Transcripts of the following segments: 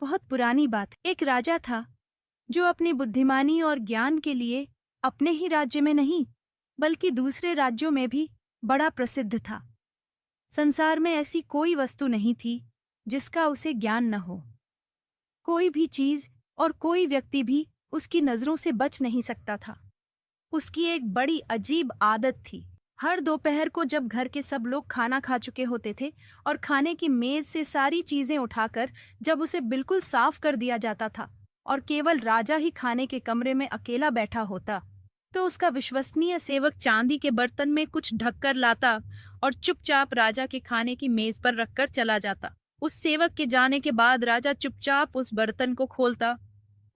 बहुत पुरानी बात। एक राजा था जो अपनी बुद्धिमानी और ज्ञान के लिए अपने ही राज्य में नहीं बल्कि दूसरे राज्यों में भी बड़ा प्रसिद्ध था। संसार में ऐसी कोई वस्तु नहीं थी जिसका उसे ज्ञान न हो। कोई भी चीज और कोई व्यक्ति भी उसकी नजरों से बच नहीं सकता था। उसकी एक बड़ी अजीब आदत थी। हर दोपहर को जब घर के सब लोग खाना खा चुके होते थे और खाने की मेज से सारी चीजें उठाकर जब उसे बिल्कुल साफ कर दिया जाता था और केवल राजा ही खाने के कमरे में अकेला बैठा होता, तो उसका विश्वसनीय सेवक चांदी के बर्तन में कुछ ढककर लाता और चुपचाप राजा के खाने की मेज पर रखकर चला जाता। उस सेवक के जाने के बाद राजा चुपचाप उस बर्तन को खोलता,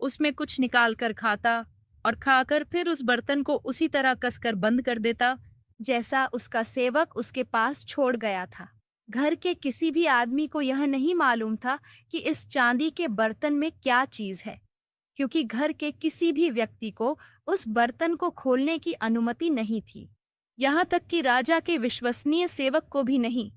उसमें कुछ निकाल कर खाता और खाकर फिर उस बर्तन को उसी तरह कसकर बंद कर देता जैसा उसका सेवक उसके पास छोड़ गया था। घर के किसी भी आदमी को यह नहीं मालूम था कि इस चांदी के बर्तन में क्या चीज है, क्योंकि घर के किसी भी व्यक्ति को उस बर्तन को खोलने की अनुमति नहीं थी, यहाँ तक कि राजा के विश्वसनीय सेवक को भी नहीं।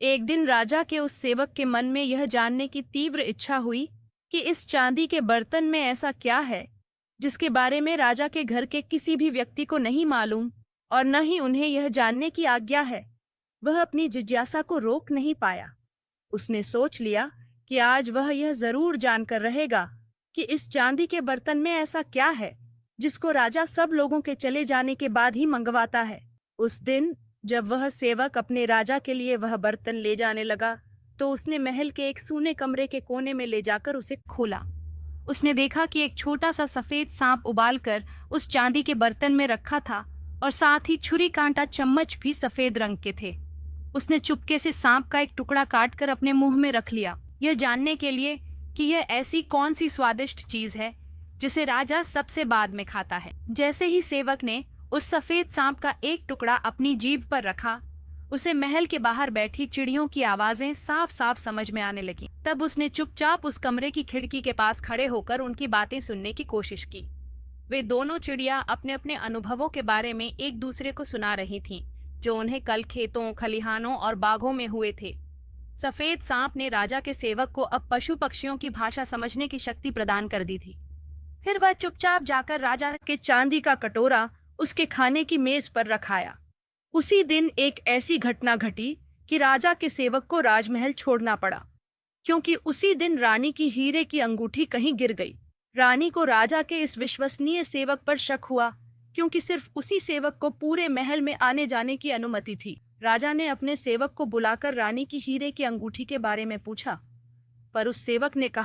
एक दिन राजा के उस सेवक के मन में यह जानने की तीव्र इच्छा हुई कि इस चांदी के बर्तन में ऐसा क्या है जिसके बारे में राजा के घर के किसी भी व्यक्ति को नहीं मालूम और न ही उन्हें यह जानने की आज्ञा है। वह अपनी जिज्ञासा को रोक नहीं पाया। उसने सोच लिया कि आज वह यह जरूर जानकर रहेगा कि इस चांदी के बर्तन में ऐसा क्या है जिसको राजा सब लोगों के चले जाने के बाद ही मंगवाता है। उस दिन जब वह सेवक अपने राजा के लिए वह बर्तन ले जाने लगा, तो उसने महल के एक सूने कमरे के कोने में ले जाकर उसे खोला। उसने देखा कि एक छोटा सा सफेद सांप उबालकर उस चांदी के बर्तन में रखा था और साथ ही छुरी कांटा चम्मच भी सफेद रंग के थे। उसने चुपके से सांप का एक टुकड़ा काटकर अपने मुंह में रख लिया, यह जानने के लिए कि यह ऐसी कौन सी स्वादिष्ट चीज है जिसे राजा सबसे बाद में खाता है। जैसे ही सेवक ने उस सफेद सांप का एक टुकड़ा अपनी जीभ पर रखा, उसे महल के बाहर बैठी चिड़ियों की आवाजें साफ साफ समझ में आने लगी। तब उसने चुपचाप उस कमरे की खिड़की के पास खड़े होकर उनकी बातें सुनने की कोशिश की। वे दोनों चिड़िया अपने अपने अनुभवों के बारे में एक दूसरे को सुना रही थीं, जो उन्हें कल खेतों, खलिहानों और बागों में हुए थे। सफेद सांप ने राजा के सेवक को अब पशु पक्षियों की भाषा समझने की शक्ति प्रदान कर दी थी। फिर वह चुपचाप जाकर राजा के चांदी का कटोरा उसके खाने की मेज पर रखाया। उसी दिन एक ऐसी घटना घटी कि राजा के सेवक को राजमहल छोड़ना पड़ा, क्योंकि उसी दिन रानी की हीरे की अंगूठी कहीं गिर गई। रानी को राजा के इस विश्वसनीय सेवक पर शक हुआ, क्योंकि सिर्फ उसी सेवक को पूरे महल में आने जाने की अनुमति थी। राजा ने अपने सेवक को बुलाकर रानी की हीरे की अंगूठी के बारे में पूछा, पर उस सेवक ने कहा